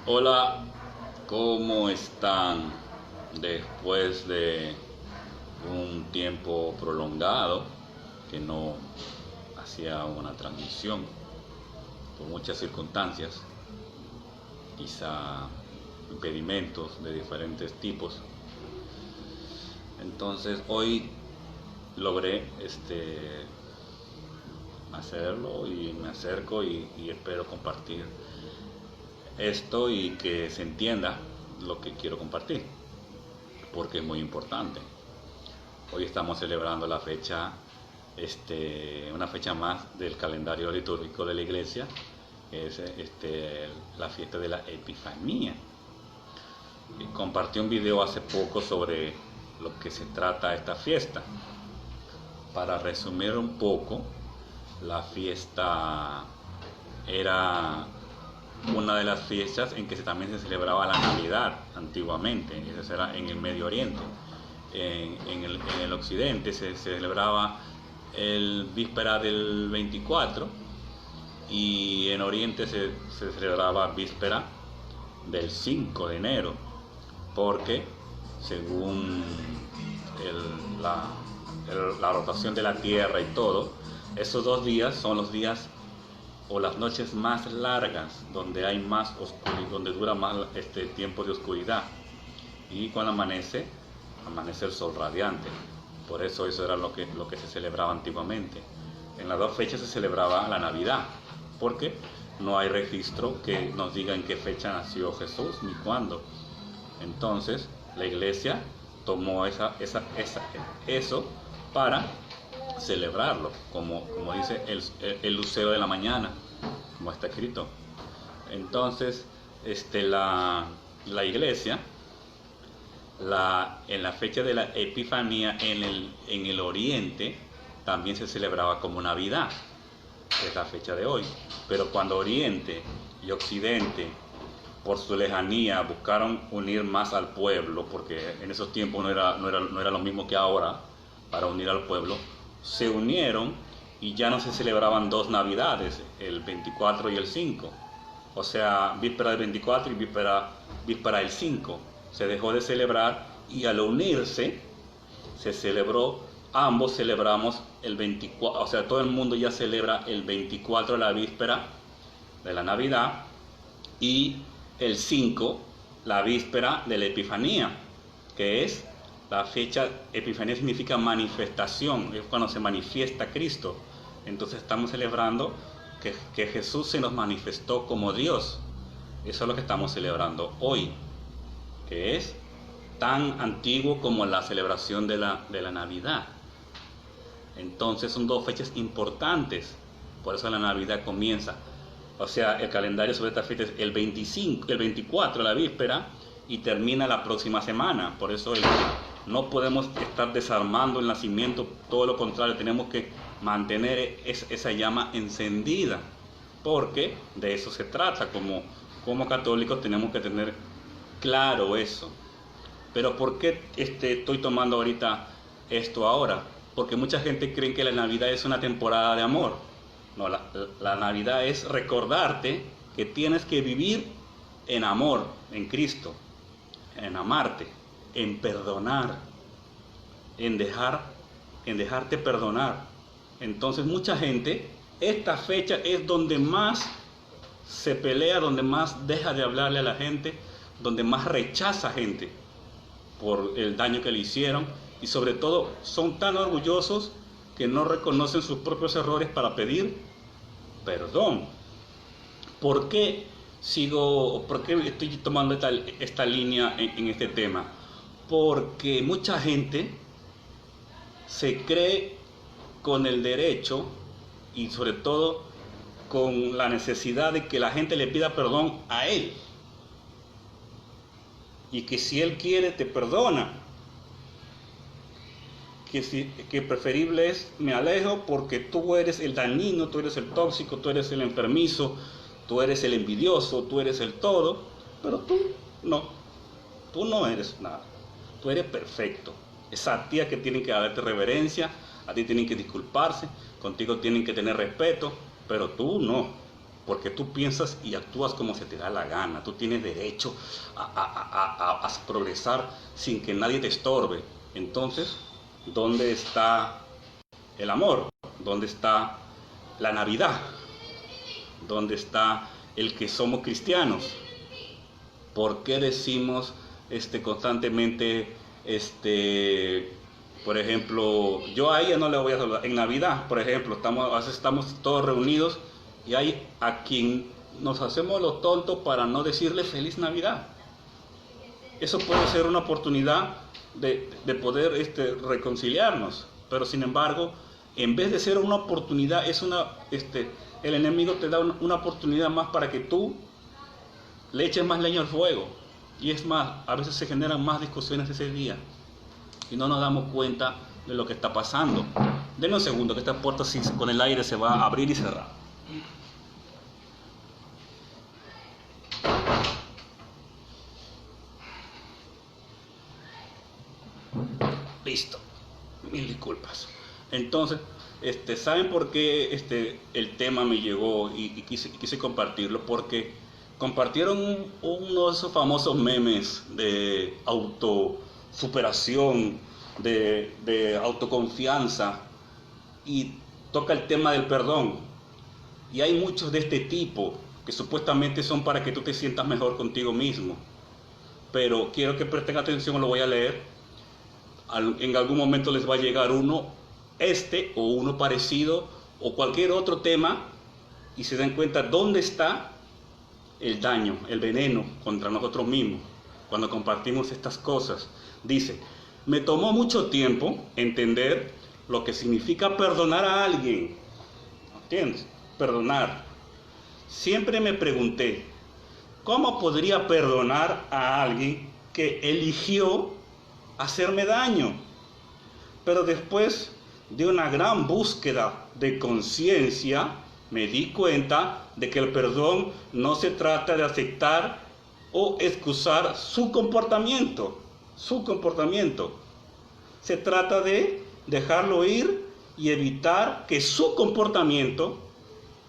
Hola, ¿cómo están? Después de un tiempo prolongado que no hacía una transmisión por muchas circunstancias, quizá impedimentos de diferentes tipos. Entonces hoy logré hacerlo y me acerco y espero compartir esto y que se entienda lo que quiero compartir, porque es muy importante. Hoy estamos celebrando la fecha, una fecha más del calendario litúrgico de la iglesia, que es la fiesta de la Epifanía. Y compartí un video hace poco sobre lo que se trata esta fiesta. Para resumir un poco, la fiesta era una de las fiestas en que también se celebraba la Navidad antiguamente. Eso era en el Medio Oriente. En el occidente se celebraba el víspera del 24 y en Oriente se celebraba víspera del 5 de enero, porque según la rotación de la Tierra y todo, esos dos días son los días o las noches más largas, donde hay más oscuridad, donde dura más tiempo de oscuridad, y cuando amanece el sol radiante. Por eso era lo que se celebraba antiguamente. En las dos fechas se celebraba la Navidad, porque no hay registro que nos diga en qué fecha nació Jesús ni cuándo. Entonces la iglesia tomó eso para celebrarlo, como dice el lucero de la mañana, como está escrito. Entonces la iglesia, en la fecha de la Epifanía en el Oriente también se celebraba como Navidad, que es la fecha de hoy. Pero cuando Oriente y Occidente, por su lejanía, buscaron unir más al pueblo, porque en esos tiempos no era lo mismo que ahora para unir al pueblo, se unieron y ya no se celebraban dos Navidades, el 24 y el 5. O sea, víspera del 24 y víspera del 5. Se dejó de celebrar y al unirse se celebró, ambos celebramos el 24, o sea, todo el mundo ya celebra el 24 la víspera de la Navidad y el 5 la víspera de la Epifanía, que es la fecha. Epifanía significa manifestación, es cuando se manifiesta Cristo. Entonces estamos celebrando que Jesús se nos manifestó como Dios. Eso es lo que estamos celebrando hoy, que es tan antiguo como la celebración de la Navidad. Entonces son dos fechas importantes, por eso la Navidad comienza. O sea, el calendario sobre esta fecha es el 24, la víspera, y termina la próxima semana. Por eso no podemos estar desarmando el nacimiento, todo lo contrario, tenemos que mantener esa llama encendida, porque de eso se trata. Como católicos tenemos que tener claro eso. Pero ¿por qué estoy tomando ahorita esto ahora? Porque mucha gente cree que la Navidad es una temporada de amor. No, la Navidad es recordarte que tienes que vivir en amor, en Cristo, en amarte, en perdonar, en dejarte perdonar. Entonces mucha gente, esta fecha es donde más se pelea, donde más deja de hablarle a la gente, donde más rechaza gente por el daño que le hicieron, y sobre todo son tan orgullosos que no reconocen sus propios errores para pedir perdón. ¿Por qué estoy tomando esta línea en este tema? Porque mucha gente se cree con el derecho y sobre todo con la necesidad de que la gente le pida perdón a él, y que si él quiere te perdona, que preferible es me alejo porque tú eres el dañino, tú eres el tóxico, tú eres el enfermizo, tú eres el envidioso, tú eres el todo, pero tú no eres nada, tú eres perfecto. Es a ti que tienen que darte reverencia, a ti tienen que disculparse, contigo tienen que tener respeto, pero tú no. porque tú piensas y actúas como se te da la gana. Tú tienes derecho a progresar sin que nadie te estorbe. Entonces, ¿dónde está el amor? ¿Dónde está la Navidad? ¿Dónde está el que somos cristianos? ¿Por qué decimos constantemente, por ejemplo, yo a ella no le voy a saludar? En Navidad, por ejemplo, a veces estamos todos reunidos y hay a quien nos hacemos los tontos para no decirle feliz Navidad. Eso puede ser una oportunidad de poder reconciliarnos, pero sin embargo, en vez de ser una oportunidad, el enemigo te da una oportunidad más para que tú le eches más leña al fuego. Y es más, a veces se generan más discusiones ese día y no nos damos cuenta de lo que está pasando. Denme un segundo, que esta puerta con el aire se va a abrir y cerrar. Listo. Mil disculpas. Entonces, ¿saben por qué el tema me llegó y quise compartirlo? Porque compartieron uno de esos famosos memes de autosuperación, de autoconfianza, y toca el tema del perdón. Y hay muchos de este tipo que supuestamente son para que tú te sientas mejor contigo mismo. Pero quiero que presten atención, lo voy a leer. En algún momento les va a llegar uno, o uno parecido, o cualquier otro tema, y se dan cuenta dónde está el daño, el veneno contra nosotros mismos, cuando compartimos estas cosas. Dice: me tomó mucho tiempo entender lo que significa perdonar a alguien. ¿Entiendes? Perdonar. Siempre me pregunté, ¿cómo podría perdonar a alguien que eligió hacerme daño? Pero después de una gran búsqueda de conciencia, me di cuenta de que el perdón no se trata de aceptar o excusar su comportamiento. Se trata de dejarlo ir y evitar que su comportamiento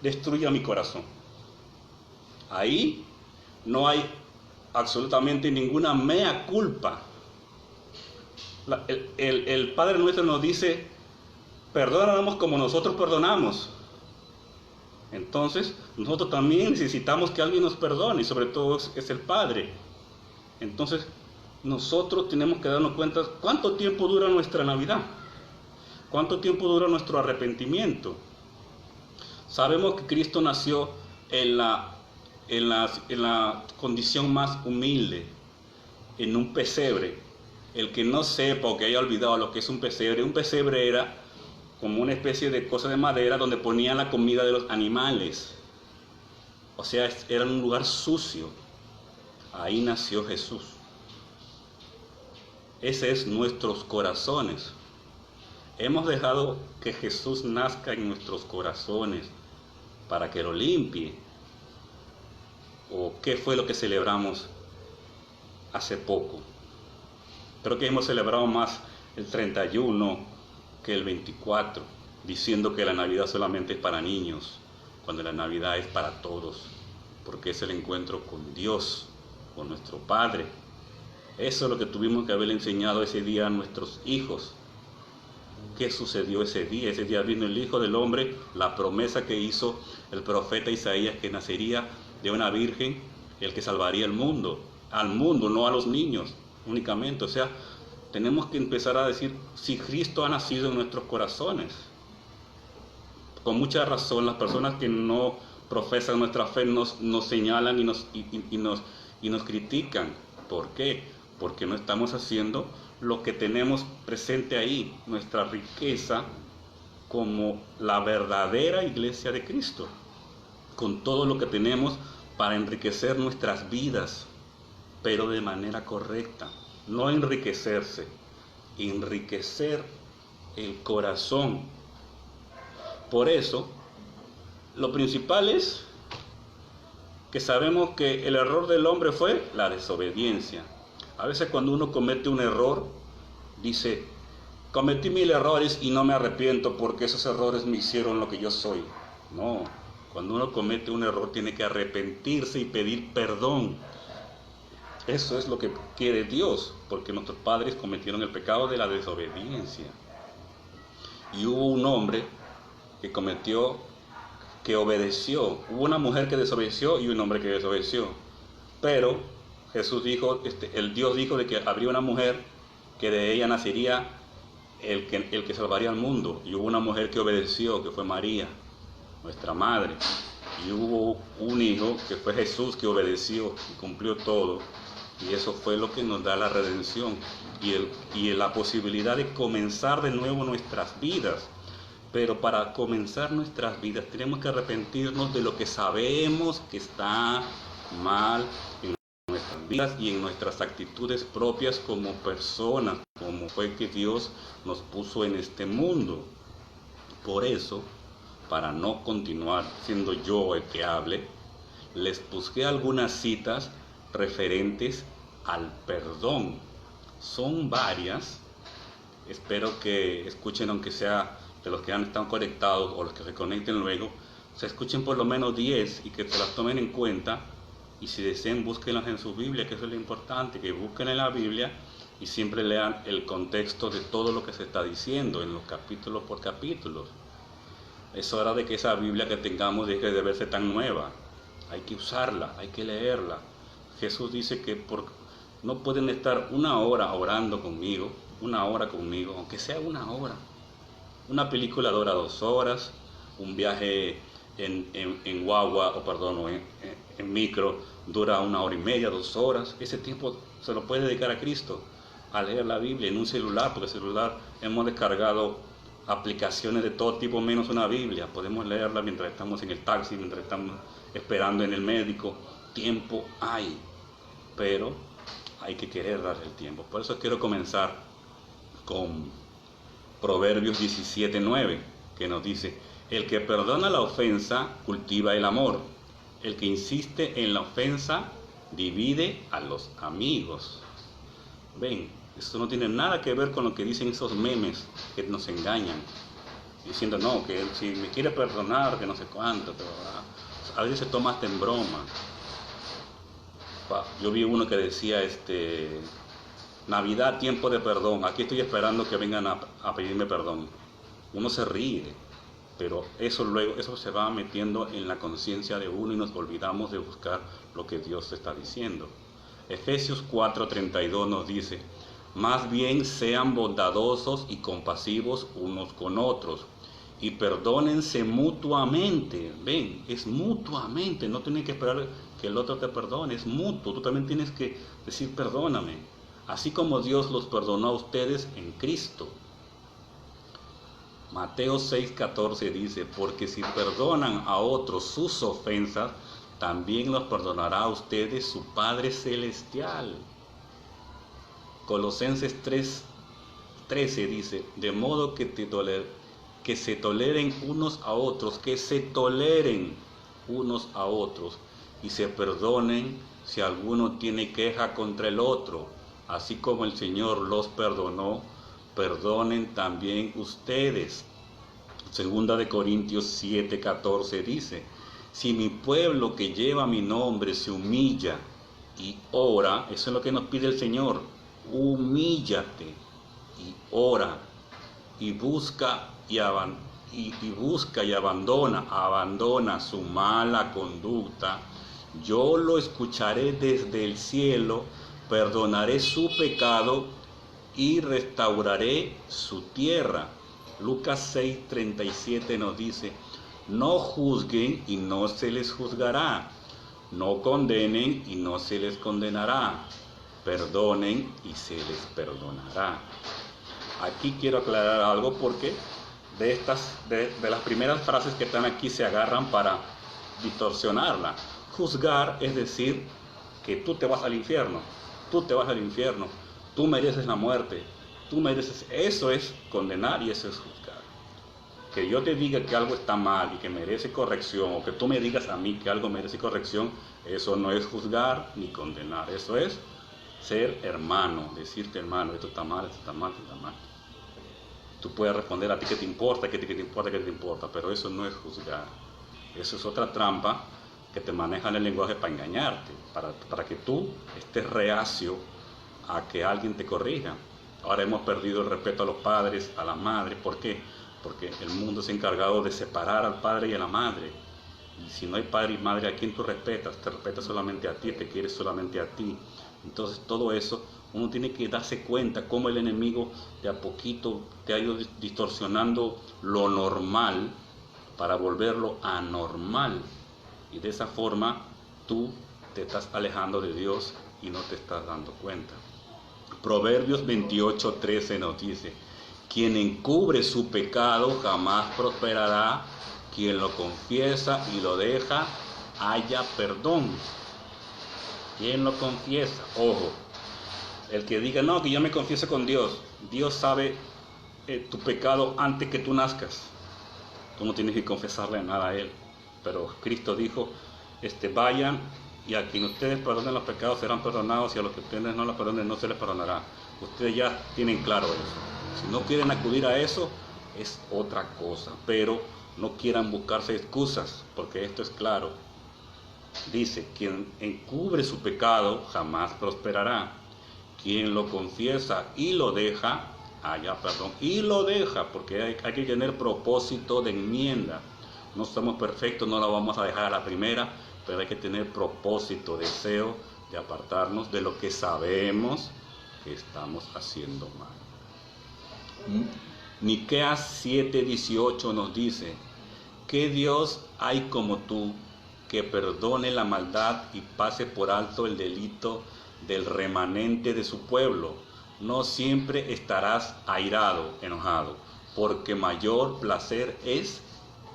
destruya mi corazón. Ahí no hay absolutamente ninguna mea culpa. El Padre Nuestro nos dice: perdónanos como nosotros perdonamos. Entonces, nosotros también necesitamos que alguien nos perdone, y sobre todo es el Padre. Entonces, nosotros tenemos que darnos cuenta cuánto tiempo dura nuestra Navidad, cuánto tiempo dura nuestro arrepentimiento. Sabemos que Cristo nació en la condición más humilde, en un pesebre. El que no sepa o que haya olvidado lo que es un pesebre era como una especie de cosa de madera donde ponían la comida de los animales. O sea, era un lugar sucio. Ahí nació Jesús. Ese es nuestros corazones. Hemos dejado que Jesús nazca en nuestros corazones para que lo limpie. ¿O qué fue lo que celebramos hace poco? Creo que hemos celebrado más el 31 que el 24, diciendo que la Navidad solamente es para niños, cuando la Navidad es para todos, porque es el encuentro con Dios, con nuestro Padre. Eso es lo que tuvimos que haber enseñado ese día a nuestros hijos. ¿Qué sucedió ese día? Ese día vino el Hijo del Hombre, la promesa que hizo el profeta Isaías, que nacería de una virgen, el que salvaría el mundo, al mundo, no a los niños únicamente. O sea, tenemos que empezar a decir, si Cristo ha nacido en nuestros corazones. Con mucha razón, las personas que no profesan nuestra fe nos señalan y nos critican. ¿Por qué? Porque no estamos haciendo lo que tenemos presente ahí, nuestra riqueza como la verdadera iglesia de Cristo, con todo lo que tenemos para enriquecer nuestras vidas, pero de manera correcta. No enriquecerse, enriquecer el corazón. Por eso, lo principal es que sabemos que el error del hombre fue la desobediencia. A veces cuando uno comete un error, dice, cometí 1000 errores y no me arrepiento porque esos errores me hicieron lo que yo soy. No, Cuando uno comete un error tiene que arrepentirse y pedir perdón. Eso es lo que quiere Dios, porque nuestros padres cometieron el pecado de la desobediencia. Y hubo un hombre que obedeció. Hubo una mujer que desobedeció y un hombre que desobedeció. Pero Jesús dijo, el Dios dijo de que habría una mujer que de ella nacería el que salvaría al mundo. Y hubo una mujer que obedeció, que fue María, nuestra madre. Y hubo un hijo que fue Jesús, que obedeció y cumplió todo. Y eso fue lo que nos da la redención y la posibilidad de comenzar de nuevo nuestras vidas. Pero para comenzar nuestras vidas tenemos que arrepentirnos de lo que sabemos que está mal en nuestras vidas y en nuestras actitudes propias como personas, como fue que Dios nos puso en este mundo. Por eso, para no continuar siendo yo el que hable, les busqué algunas citas referentes al perdón. Son varias. Espero que escuchen, aunque sea de los que han estado conectados o los que se conecten luego, se escuchen por lo menos 10 y que se las tomen en cuenta. Y si desean, búsquenlas en su Biblia, que eso es lo importante, que busquen en la Biblia y siempre lean el contexto de todo lo que se está diciendo en los capítulos por capítulos. Es hora de que esa Biblia que tengamos deje de verse tan nueva. Hay que usarla, hay que leerla. Jesús dice que no pueden estar una hora orando conmigo, aunque sea una hora. Una película dura 2 horas, un viaje en guagua, en micro, dura 1 hora y media, 2 horas. Ese tiempo se lo puede dedicar a Cristo, a leer la Biblia en un celular, porque el celular hemos descargado aplicaciones de todo tipo menos una Biblia. Podemos leerla mientras estamos en el taxi, mientras estamos esperando en el médico. Tiempo hay, pero hay que querer darle el tiempo. Por eso quiero comenzar con Proverbios 17:9, que nos dice: el que perdona la ofensa cultiva el amor, el que insiste en la ofensa divide a los amigos. Ven, esto no tiene nada que ver con lo que dicen esos memes que nos engañan, diciendo no, que si me quiere perdonar, que no sé cuánto, a veces se toma hasta en broma. Yo vi uno que decía, Navidad, tiempo de perdón, aquí estoy esperando que vengan a pedirme perdón. Uno se ríe, pero eso se va metiendo en la conciencia de uno y nos olvidamos de buscar lo que Dios está diciendo. Efesios 4:32 nos dice: más bien sean bondadosos y compasivos unos con otros, y perdónense mutuamente. Ven, es mutuamente, no tienes que esperar que el otro te perdone, es mutuo. Tú también tienes que decir perdóname, así como Dios los perdonó a ustedes en Cristo. Mateo 6:14 dice: porque si perdonan a otros sus ofensas, también los perdonará a ustedes su Padre Celestial. Colosenses 3:13 dice: de modo que se toleren unos a otros, y se perdonen si alguno tiene queja contra el otro, así como el Señor los perdonó, perdonen también ustedes. Segunda de Corintios 7:14 dice: si mi pueblo que lleva mi nombre se humilla y ora, eso es lo que nos pide el Señor, humíllate y ora, y busca y abandona su mala conducta, yo lo escucharé desde el cielo, perdonaré su pecado y restauraré su tierra. Lucas 6:37 nos dice: no juzguen y no se les juzgará, no condenen y no se les condenará, perdonen y se les perdonará. Aquí quiero aclarar algo, porque de las primeras frases que están aquí se agarran para distorsionarla. Juzgar es decir que tú te vas al infierno, tú mereces la muerte, eso es condenar y eso es juzgar. Que yo te diga que algo está mal y que merece corrección, o que tú me digas a mí que algo merece corrección, eso no es juzgar ni condenar, eso es ser hermano, decirte hermano, esto está mal, esto está mal, esto está mal. Tú puedes responder a ti qué te importa, pero eso no es juzgar. Eso es otra trampa que te maneja en el lenguaje para engañarte, para que tú estés reacio a que alguien te corrija. Ahora hemos perdido el respeto a los padres, a las madres. ¿Por qué? Porque el mundo se ha encargado de separar al padre y a la madre. Y si no hay padre y madre, ¿a quién tú respetas? Te respetas solamente a ti, te quieres solamente a ti. Entonces todo eso, uno tiene que darse cuenta cómo el enemigo de a poquito te ha ido distorsionando lo normal para volverlo anormal. Y de esa forma tú te estás alejando de Dios y no te estás dando cuenta. Proverbios 28:13 nos dice: quien encubre su pecado jamás prosperará, quien lo confiesa y lo deja halla perdón. Quien lo confiesa, ojo, el que diga no, que yo me confieso con Dios, Dios sabe tu pecado antes que tú nazcas. Tú no tienes que confesarle nada a Él. Pero Cristo dijo, vayan y a quien ustedes perdonen los pecados serán perdonados y a los que ustedes no los perdonen no se les perdonará. Ustedes ya tienen claro eso. Si no quieren acudir a eso, es otra cosa. Pero no quieran buscarse excusas, porque esto es claro. Dice, quien encubre su pecado jamás prosperará. Quien lo confiesa y lo deja, haya perdón. Y lo deja, porque hay que tener propósito de enmienda. No somos perfectos, no lo vamos a dejar a la primera, pero hay que tener propósito, deseo de apartarnos de lo que sabemos que estamos haciendo mal. Miqueas 7:18 nos dice: ¿qué Dios hay como tú, que perdone la maldad y pase por alto el delito del remanente de su pueblo? No siempre estarás airado, enojado, porque mayor placer es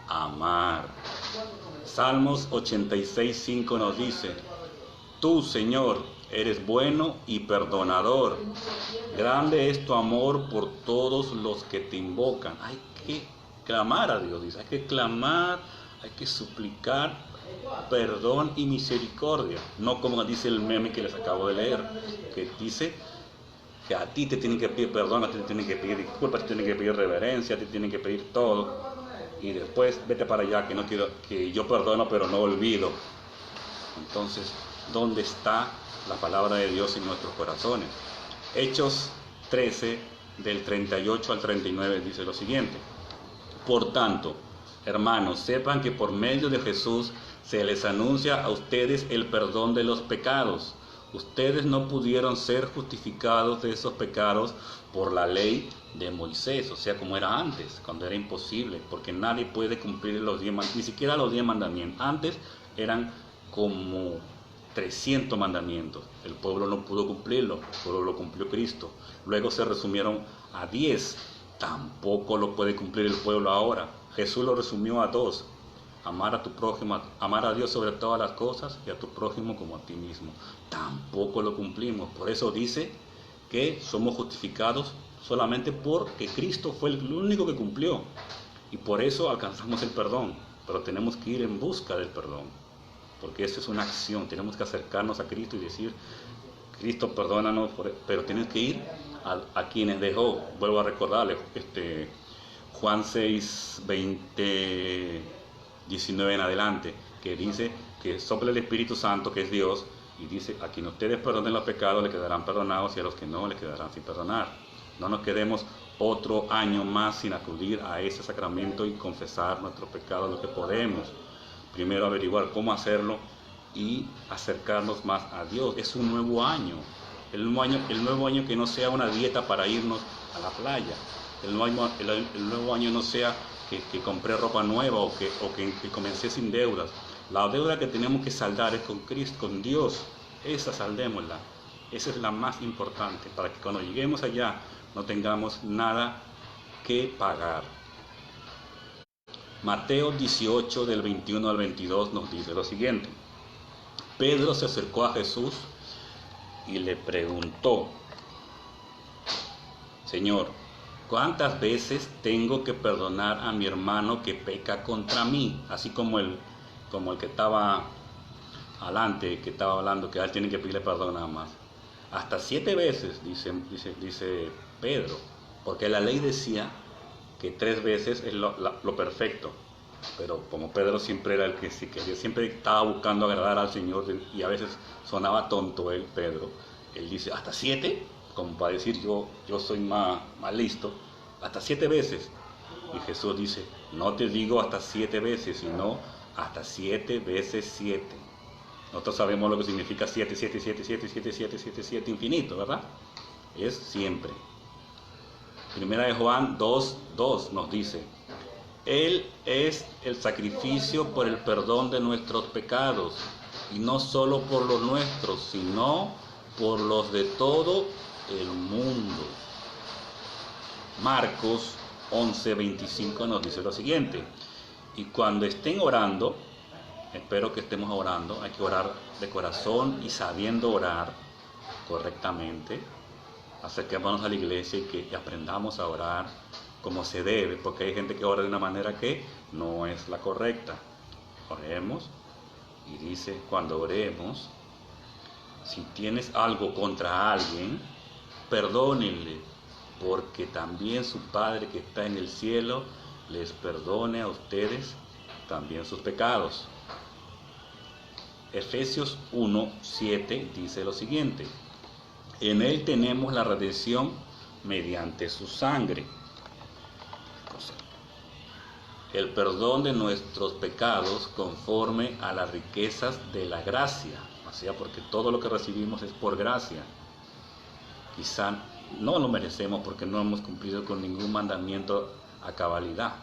amar. Salmos 86:5 nos dice: tú, Señor, eres bueno y perdonador. Grande es tu amor por todos los que te invocan. Hay que clamar a Dios, dice. Hay que clamar, hay que suplicar perdón y misericordia. No como dice el meme que les acabo de leer, que dice que a ti te tienen que pedir perdón, a ti te tienen que pedir disculpas, te tienen que pedir reverencia, a ti te tienen que pedir todo. Y después vete para allá, que no quiero, que yo perdono pero no olvido. Entonces, ¿dónde está la palabra de Dios en nuestros corazones? Hechos 13, del 38 al 39, dice lo siguiente: por tanto, hermanos, sepan que por medio de Jesús se les anuncia a ustedes el perdón de los pecados. Ustedes no pudieron ser justificados de esos pecados por la ley de Moisés, o sea, como era antes, cuando era imposible, porque nadie puede cumplir los 10 mandamientos, ni siquiera los 10 mandamientos. Antes eran como 300 mandamientos. El pueblo no pudo cumplirlo, el pueblo lo cumplió Cristo. Luego se resumieron a 10. Tampoco lo puede cumplir el pueblo ahora. Jesús lo resumió a 2. Amar a tu prójimo, amar a Dios sobre todas las cosas y a tu prójimo como a ti mismo. Tampoco lo cumplimos. Por eso dice que somos justificados solamente porque Cristo fue el único que cumplió. Y por eso alcanzamos el perdón. Pero tenemos que ir en busca del perdón. Porque eso es una acción. Tenemos que acercarnos a Cristo y decir: Cristo, perdónanos, pero tienes que ir a quienes dejó. Vuelvo a recordarles, Juan 6, 20, 19 en adelante, que dice que sopla el Espíritu Santo, que es Dios, y dice: a quien ustedes perdonen los pecados le quedarán perdonados, y a los que no le quedarán sin perdonar. No nos quedemos otro año más sin acudir a ese sacramento y confesar nuestros pecados lo que podemos. Primero averiguar cómo hacerlo y acercarnos más a Dios. Es un nuevo año. El nuevo año que no sea una dieta para irnos a la playa. El nuevo año no sea que compré ropa nueva o que comencé sin deudas. La deuda que tenemos que saldar es con Cristo, con Dios. Esa saldémosla. Esa es la más importante, para que cuando lleguemos allá no tengamos nada que pagar. Mateo 18, del 21 al 22 nos dice lo siguiente: Pedro se acercó a Jesús y le preguntó: Señor, ¿cuántas veces tengo que perdonar a mi hermano que peca contra mí? Así como el que estaba adelante, que estaba hablando, que a él tiene que pedirle perdón nada más. Hasta 7 veces, dice Pedro, porque la ley decía que 3 veces es lo perfecto. Pero como Pedro siempre era el que sí quería, siempre estaba buscando agradar al Señor y a veces sonaba tonto él, Pedro. Él dice, ¿hasta 7? Como para decir, yo soy más listo. Hasta 7 veces. Y Jesús dice, no te digo hasta 7 veces, sino hasta 7 veces 7. Nosotros sabemos lo que significa 7, 7, 7, 7, 7, 7, 7, 7, infinito, ¿verdad? Es siempre. Primera de Juan 2, 2 nos dice, Él es el sacrificio por el perdón de nuestros pecados, y no solo por los nuestros, sino por los de todo el mundo. Marcos 11:25 nos dice lo siguiente, y cuando estén orando, espero que estemos orando, hay que orar de corazón y sabiendo orar correctamente. Acerquémonos a la iglesia y que aprendamos a orar como se debe, porque hay gente que ora de una manera que no es la correcta. Oremos, y dice, cuando oremos, si tienes algo contra alguien, perdónenle, porque también su Padre que está en el cielo les perdone a ustedes también sus pecados. Efesios 1:7 dice lo siguiente, en Él tenemos la redención mediante su sangre, el perdón de nuestros pecados conforme a las riquezas de la gracia, o sea, porque todo lo que recibimos es por gracia. Quizá no lo merecemos porque no hemos cumplido con ningún mandamiento a cabalidad,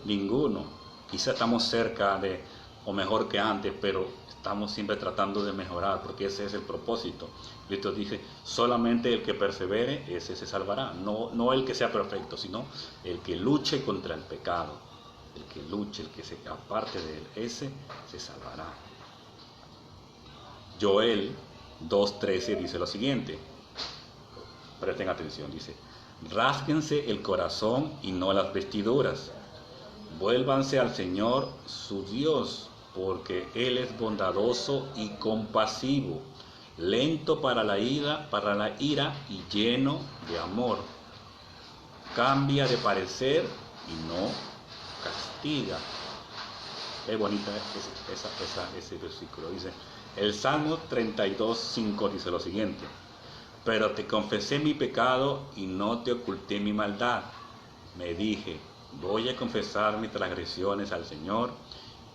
ninguno. Quizá estamos cerca de, o mejor que antes, pero estamos siempre tratando de mejorar, porque ese es el propósito. Cristo dice, solamente el que persevere, ese se salvará. No el que sea perfecto, sino el que luche contra el pecado. El que luche, el que se aparte de él, ese se salvará. Joel 2:13 dice lo siguiente. Presten atención, dice, rásguense el corazón y no las vestiduras. Vuélvanse al Señor su Dios, porque Él es bondadoso y compasivo, lento para la ira y lleno de amor. Cambia de parecer y no castiga. Qué bonita ese versículo. Dice, el Salmo 32:5 dice lo siguiente, pero te confesé mi pecado y no te oculté mi maldad. Me dije, voy a confesar mis transgresiones al Señor,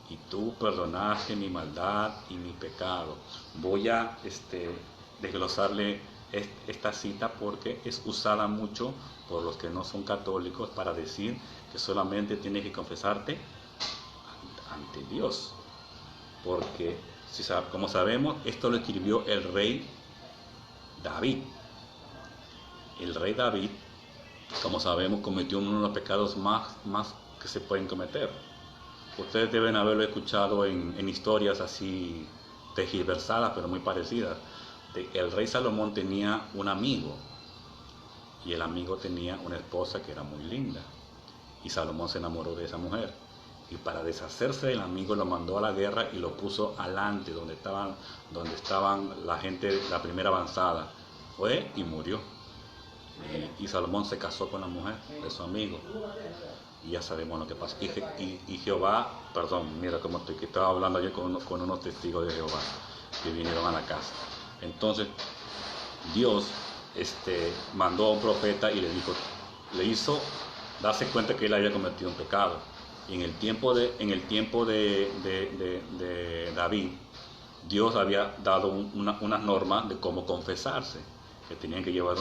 y tú perdonaste mi maldad y mi pecado. Voy a desglosarle esta cita porque es usada mucho por los que no son católicos para decir que solamente tienes que confesarte ante Dios. Porque, como sabemos, esto lo escribió el rey David. El rey David, como sabemos, cometió uno de los pecados más que se pueden cometer. Ustedes deben haberlo escuchado en historias así tergiversadas, pero muy parecidas. El rey Salomón tenía un amigo, y el amigo tenía una esposa que era muy linda, y Salomón se enamoró de esa mujer. Y para deshacerse del amigo lo mandó a la guerra y lo puso alante, donde estaban la gente, la primera avanzada. Fue y murió. Y Salomón se casó con la mujer de su amigo. Y ya sabemos lo que pasa. Y Jehová, perdón, mira cómo estoy, que estaba hablando ayer con unos testigos de Jehová que vinieron a la casa. Entonces, Dios mandó a un profeta y le hizo darse cuenta que él había cometido un pecado. Y en el tiempo de David, Dios había dado unas normas de cómo confesarse, que tenían que llevar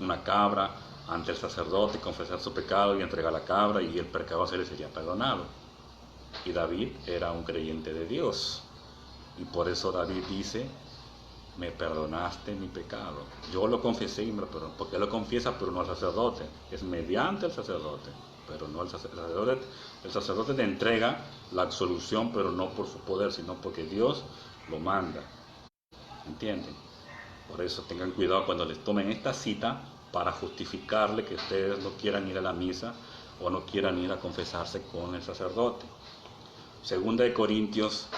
una cabra ante el sacerdote, confesar su pecado y entregar la cabra, y el pecado se le sería perdonado. Y David era un creyente de Dios, y por eso David dice, me perdonaste mi pecado. Yo lo confesé y me lo perdoné. Porque él lo confiesa, pero no al sacerdote. Es mediante el sacerdote, pero no el sacerdote. El sacerdote te entrega la absolución, pero no por su poder, sino porque Dios lo manda. ¿Entienden? Por eso tengan cuidado cuando les tomen esta cita para justificarle que ustedes no quieran ir a la misa o no quieran ir a confesarse con el sacerdote. Segunda de Corintios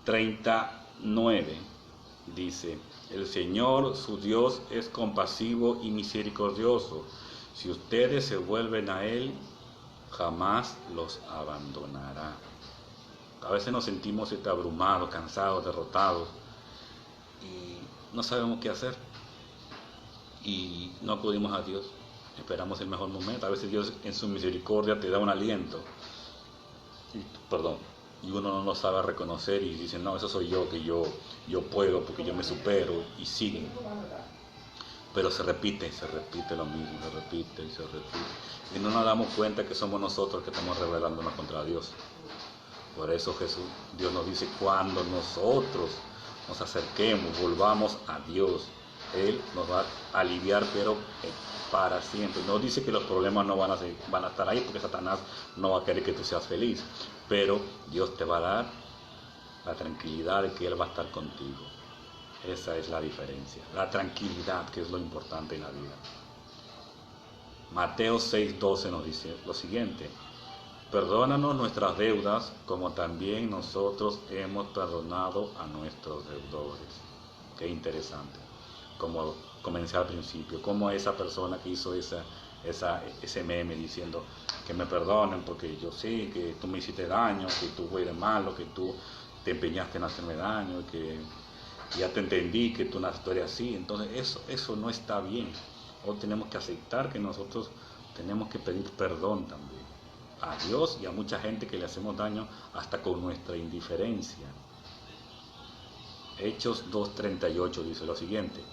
39 dice, el Señor su Dios es compasivo y misericordioso. Si ustedes se vuelven a Él, jamás los abandonará. A veces nos sentimos abrumados, cansados, derrotados y no sabemos qué hacer y no acudimos a Dios. Esperamos el mejor momento. A veces Dios en su misericordia te da un aliento y uno no lo sabe reconocer y dice, no, eso soy yo, que yo puedo porque yo me supero, y sigue. Pero se repite lo mismo, se repite y se repite. Y no nos damos cuenta que somos nosotros que estamos rebelándonos contra Dios. Por eso Dios nos dice, cuando nosotros nos acerquemos, volvamos a Dios, Él nos va a aliviar, pero para siempre. No dice que los problemas no van a estar ahí, porque Satanás no va a querer que tú seas feliz, pero Dios te va a dar la tranquilidad de que Él va a estar contigo. Esa es la diferencia, la tranquilidad, que es lo importante en la vida. Mateo 6:12 nos dice lo siguiente: perdónanos nuestras deudas como también nosotros hemos perdonado a nuestros deudores. Qué interesante. Como comencé al principio, como esa persona que hizo ese meme diciendo que me perdonen porque yo sé que tú me hiciste daño, que tú eres malo, que tú te empeñaste en hacerme daño, que ya te entendí que tú no eres así. Entonces eso no está bien. Hoy tenemos que aceptar que nosotros tenemos que pedir perdón también a Dios y a mucha gente que le hacemos daño hasta con nuestra indiferencia. Hechos 2:38 dice lo siguiente: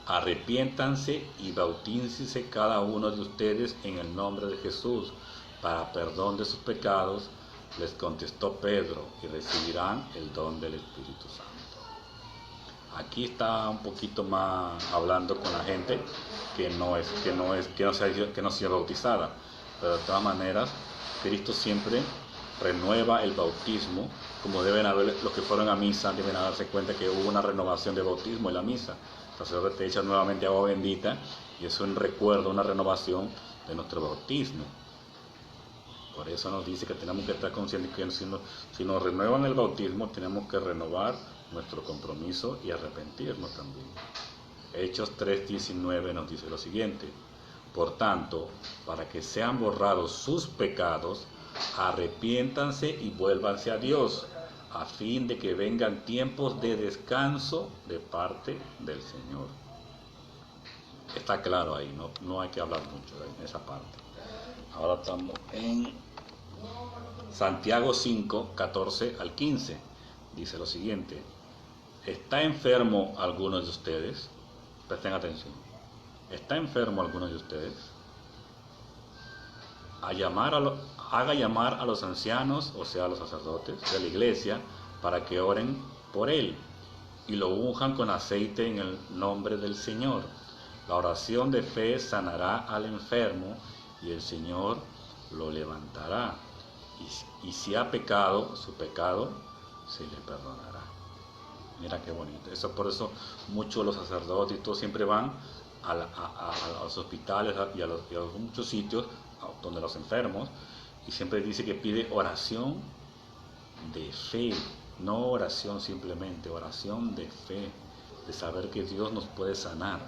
arrepiéntanse y bautícense cada uno de ustedes en el nombre de Jesús para perdón de sus pecados, les contestó Pedro, y recibirán el don del Espíritu Santo. Aquí está un poquito más hablando con la gente que no sea bautizada, pero de todas maneras Cristo siempre renueva el bautismo. Como deben haber los que fueron a misa, deben darse cuenta que hubo una renovación de bautismo en la misa. El sacerdote te echa nuevamente agua bendita y es un recuerdo, una renovación de nuestro bautismo. Por eso nos dice que tenemos que estar conscientes que si nos renuevan el bautismo, tenemos que renovar nuestro compromiso y arrepentirnos también. Hechos 3:19 nos dice lo siguiente: por tanto, para que sean borrados sus pecados, arrepiéntanse y vuélvanse a Dios, a fin de que vengan tiempos de descanso de parte del Señor. Está claro ahí, no hay que hablar mucho en esa parte. Ahora estamos en Santiago 5:14-15. Dice lo siguiente: ¿está enfermo alguno de ustedes? Presten atención. ¿Está enfermo alguno de ustedes? Haga llamar a los ancianos, o sea, a los sacerdotes de la iglesia, para que oren por él y lo unjan con aceite en el nombre del Señor. La oración de fe sanará al enfermo y el Señor lo levantará. Y si ha pecado, su pecado se le perdonará. Mira qué bonito. Por eso muchos de los sacerdotes y todos siempre van a los hospitales y a muchos sitios donde los enfermos, y siempre dice que pide oración de fe, no oración simplemente, oración de fe, de saber que Dios nos puede sanar,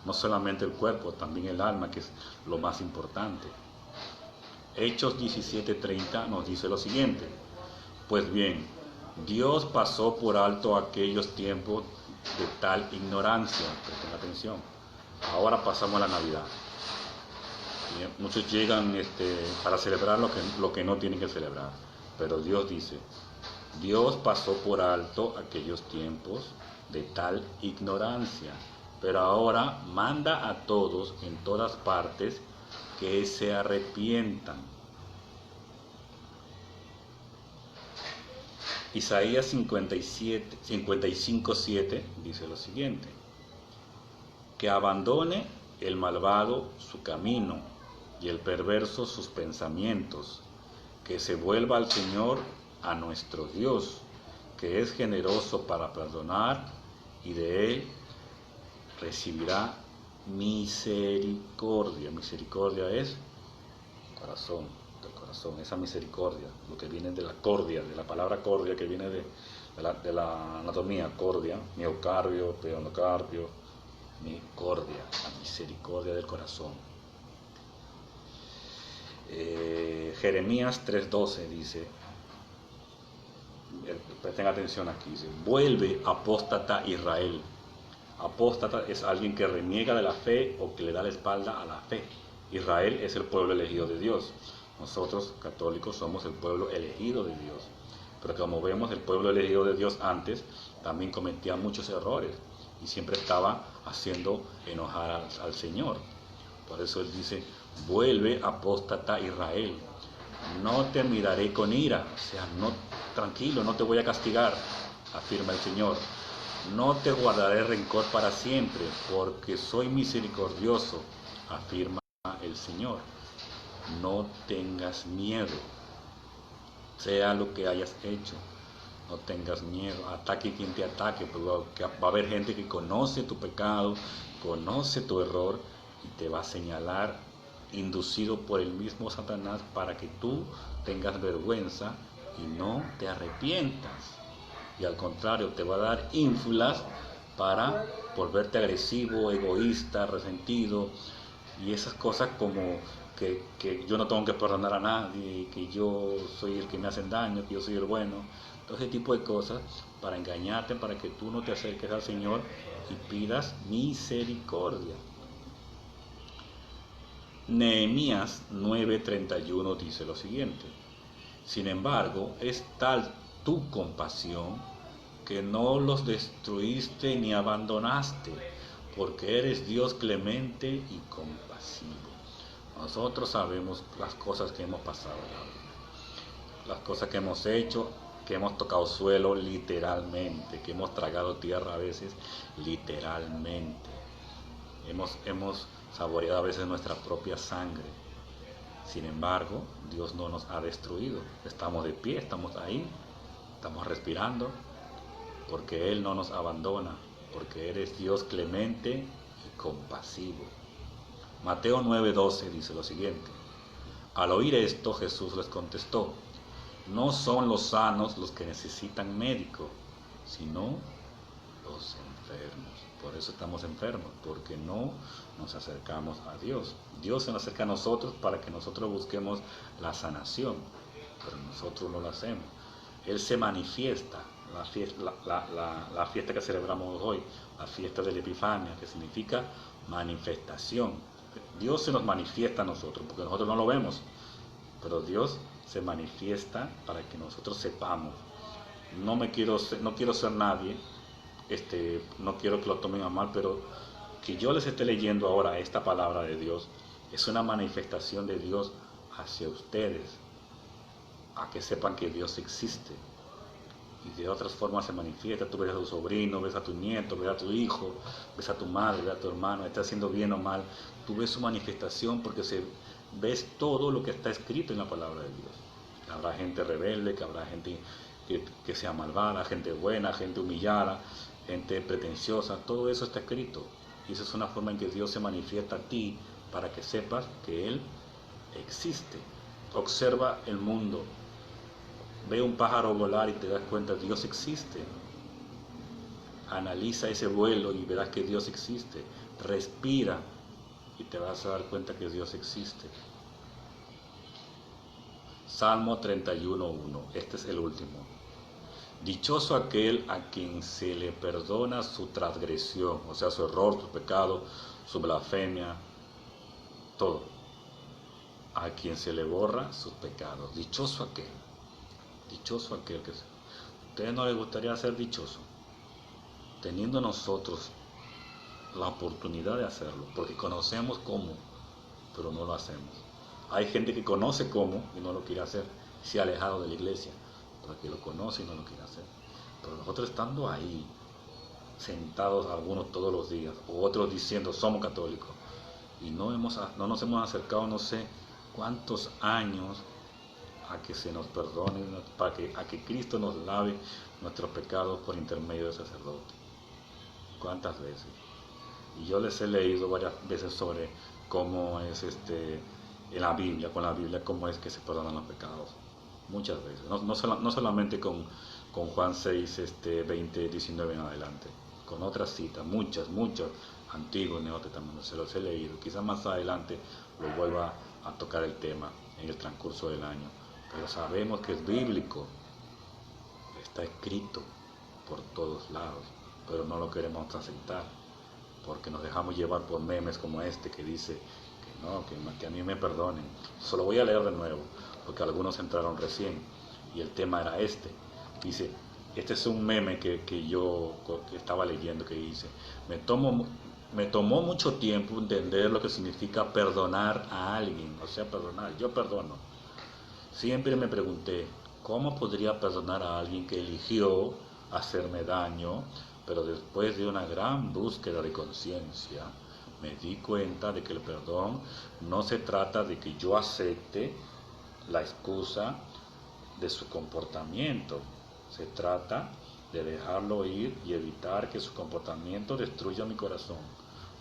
no solamente el cuerpo, también el alma, que es lo más importante. Hechos 17:30 nos dice lo siguiente: pues bien, Dios pasó por alto aquellos tiempos de tal ignorancia. Presten atención. Ahora pasamos a la Navidad. Muchos llegan para celebrar lo que no tienen que celebrar. Pero Dios dice: Dios pasó por alto aquellos tiempos de tal ignorancia, pero ahora manda a todos en todas partes que se arrepientan. Isaías 55:7 dice lo siguiente: que abandone el malvado su camino y el perverso sus pensamientos, que se vuelva al Señor, a nuestro Dios, que es generoso para perdonar, y de Él recibirá misericordia. Misericordia es corazón, del corazón, esa misericordia, lo que viene de la cordia, de la palabra cordia, que viene de la anatomía, cordia, miocardio, peronocardio, misericordia, la misericordia del corazón. Jeremías 3:12 dice, presten atención aquí, dice, vuelve apóstata Israel. Apóstata es alguien que reniega de la fe o que le da la espalda a la fe. Israel es el pueblo elegido de Dios. Nosotros, católicos, somos el pueblo elegido de Dios. Pero como vemos, el pueblo elegido de Dios antes también cometía muchos errores y siempre estaba haciendo enojar al Señor. Por eso Él dice, vuelve apóstata Israel. No te miraré con ira, o sea, no, tranquilo, no te voy a castigar, afirma el Señor. No te guardaré rencor para siempre, porque soy misericordioso, afirma el Señor. No tengas miedo, sea lo que hayas hecho, no tengas miedo, ataque quien te ataque, porque va a haber gente que conoce tu pecado, conoce tu error y te va a señalar, inducido por el mismo Satanás, para que tú tengas vergüenza y no te arrepientas. Y al contrario, te va a dar ínfulas para volverte agresivo, egoísta, resentido y esas cosas como que yo no tengo que perdonar a nadie, que yo soy el que me hacen daño, que yo soy el bueno. Todo ese tipo de cosas para engañarte, para que tú no te acerques al Señor y pidas misericordia. Nehemías 9:31 dice lo siguiente: sin embargo, es tal tu compasión que no los destruiste ni abandonaste, porque eres Dios clemente y compasivo. Nosotros sabemos las cosas que hemos pasado en la vida, las cosas que hemos hecho, que hemos tocado suelo literalmente, que hemos tragado tierra a veces literalmente. Hemos saboreado a veces nuestra propia sangre. Sin embargo, Dios no nos ha destruido. Estamos de pie, estamos ahí, estamos respirando, porque Él no nos abandona, porque eres Dios clemente y compasivo. Mateo 9:12 dice lo siguiente: al oír esto, Jesús les contestó, no son los sanos los que necesitan médico, sino los enfermos. Por eso estamos enfermos, porque no nos acercamos a Dios. Dios se nos acerca a nosotros para que nosotros busquemos la sanación, pero nosotros no lo hacemos. Él se manifiesta, la fiesta que celebramos hoy, la fiesta de la Epifania, que significa manifestación. Dios se nos manifiesta a nosotros, porque nosotros no lo vemos, pero Dios se manifiesta para que nosotros sepamos. No quiero ser nadie, no quiero que lo tomen a mal, pero que yo les esté leyendo ahora esta palabra de Dios es una manifestación de Dios hacia ustedes, a que sepan que Dios existe. Y de otras formas se manifiesta. Tú ves a tu sobrino, ves a tu nieto, ves a tu hijo, ves a tu madre, ves a tu hermano, está haciendo bien o mal. Tú ves su manifestación porque ves todo lo que está escrito en la palabra de Dios. Habrá gente rebelde, que habrá gente que sea malvada, gente buena, gente humillada, gente pretenciosa. Todo eso está escrito. Y esa es una forma en que Dios se manifiesta a ti para que sepas que Él existe. Observa el mundo. Ve un pájaro volar y te das cuenta que Dios existe. Analiza ese vuelo y verás que Dios existe. Respira y te vas a dar cuenta que Dios existe. Salmo 31:1. Este es el último. Dichoso aquel a quien se le perdona su transgresión, o sea, su error, su pecado, su blasfemia, todo. A quien se le borra sus pecados. Dichoso aquel. Dichoso aquel que... ¿A ustedes no les gustaría ser dichosos? Teniendo nosotros la oportunidad de hacerlo, porque conocemos cómo, pero no lo hacemos. Hay gente que conoce cómo y no lo quiere hacer, se ha alejado de la iglesia, porque lo conoce y no lo quiere hacer. Pero nosotros estando ahí, sentados algunos todos los días, o otros diciendo somos católicos, y no nos hemos acercado no sé cuántos años a que se nos perdone, a que Cristo nos lave nuestros pecados por intermedio del sacerdote. ¿Cuántas veces? Y yo les he leído varias veces sobre cómo es en la Biblia, con la Biblia, cómo es que se perdonan los pecados. Muchas veces. No solamente con Juan 6, 20, 19 en adelante. Con otras citas, muchas, Antiguo y Nuevo Testamento, se los he leído. Quizás más adelante lo vuelva a tocar el tema. en el transcurso del año. Pero sabemos que es bíblico, está escrito por todos lados, pero no lo queremos aceptar, porque nos dejamos llevar por memes como este que dice que no, que a mí me perdonen. Solo voy a leer de nuevo, porque algunos entraron recién, y el tema era este. Dice, este es un meme que estaba leyendo, que dice, me tomó mucho tiempo entender lo que significa perdonar a alguien, o sea, perdonar, yo perdono. Siempre me pregunté, ¿cómo podría perdonar a alguien que eligió hacerme daño? Pero después de una gran búsqueda de conciencia, me di cuenta de que el perdón no se trata de que yo acepte la excusa de su comportamiento. Se trata de dejarlo ir y evitar que su comportamiento destruya mi corazón.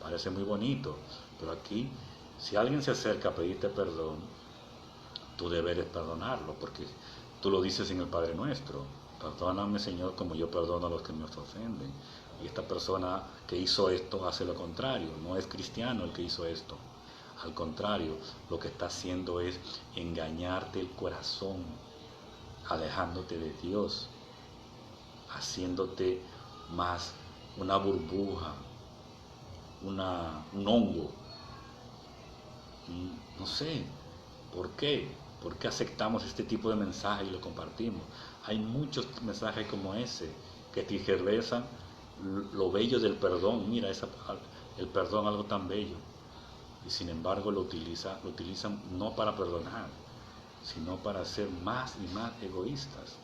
Parece muy bonito, pero aquí, si alguien se acerca a pedirte perdón, tu deber es perdonarlo, porque tú lo dices en el Padre Nuestro. Perdóname, Señor, como yo perdono a los que me ofenden. Y esta persona que hizo esto hace lo contrario. No es cristiano el que hizo esto. Al contrario, lo que está haciendo es engañarte el corazón, alejándote de Dios, haciéndote más una burbuja, un hongo. No sé, ¿por qué? ¿Por qué aceptamos este tipo de mensajes y lo compartimos? Hay muchos mensajes como ese que tergiversan lo bello del perdón. Mira, el perdón, algo tan bello. Y sin embargo lo utilizan no para perdonar, sino para ser más y más egoístas.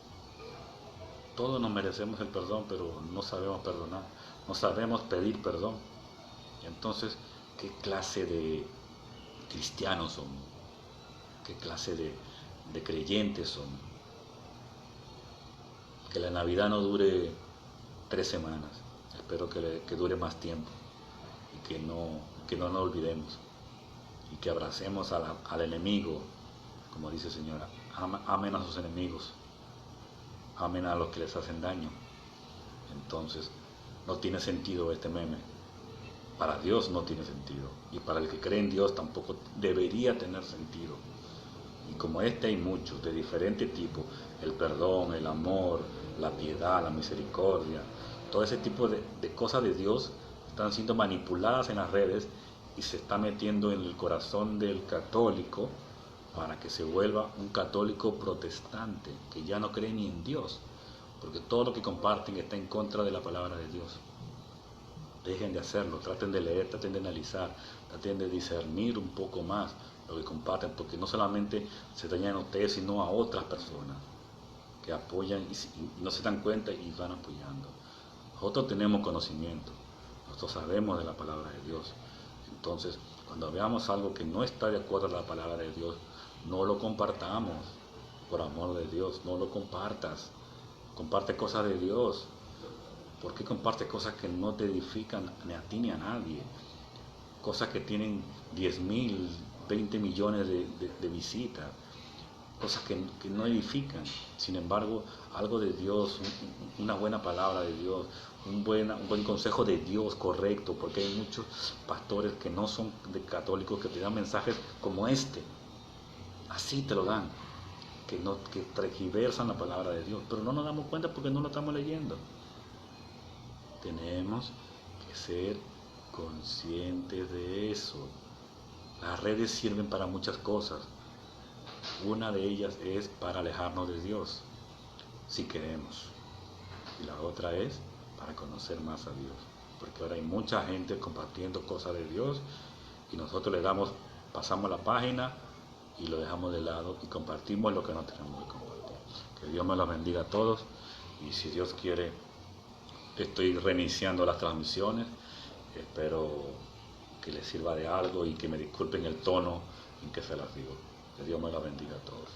Todos nos merecemos el perdón, pero no sabemos perdonar, no sabemos pedir perdón. Y entonces, ¿qué clase de cristianos son? ¿Qué clase de creyentes son? Que la Navidad no dure 3 semanas, espero que dure más tiempo, y que no nos olvidemos, y que abracemos al enemigo, como dice el Señor, amen a sus enemigos, amen a los que les hacen daño. Entonces, no tiene sentido este meme. Para Dios no tiene sentido, y para el que cree en Dios tampoco debería tener sentido. Y como este hay muchos, de diferente tipo, el perdón, el amor, la piedad, la misericordia, todo ese tipo de cosas de Dios están siendo manipuladas en las redes y se está metiendo en el corazón del católico para que se vuelva un católico protestante, que ya no cree ni en Dios, porque todo lo que comparten está en contra de la palabra de Dios. Dejen de hacerlo, traten de leer, traten de analizar, traten de discernir un poco más lo que comparten, porque no solamente se dañan a ustedes, sino a otras personas que apoyan y no se dan cuenta y van apoyando. Nosotros tenemos conocimiento, nosotros sabemos de la palabra de Dios. Entonces, cuando veamos algo que no está de acuerdo a la palabra de Dios, no lo compartamos, por amor de Dios, no lo compartas. Comparte cosas de Dios. ¿Por qué compartes cosas que no te edifican ni a ti ni a nadie? Cosas que tienen 10.000, 20 millones de visitas, cosas que no edifican. Sin embargo, algo de Dios, una buena palabra de Dios, un buen consejo de Dios correcto, porque hay muchos pastores que no son católicos que te dan mensajes como este. Así te lo dan, que tergiversan la palabra de Dios, pero no nos damos cuenta porque no lo estamos leyendo. Tenemos que ser conscientes de eso. Las redes sirven para muchas cosas. Una de ellas es para alejarnos de Dios, si queremos. Y la otra es para conocer más a Dios. Porque ahora hay mucha gente compartiendo cosas de Dios y nosotros pasamos la página y lo dejamos de lado y compartimos lo que no tenemos que compartir. Que Dios me los bendiga a todos, y si Dios quiere, estoy reiniciando las transmisiones. Espero que les sirva de algo y que me disculpen el tono en que se las digo. Que Dios me la bendiga a todos.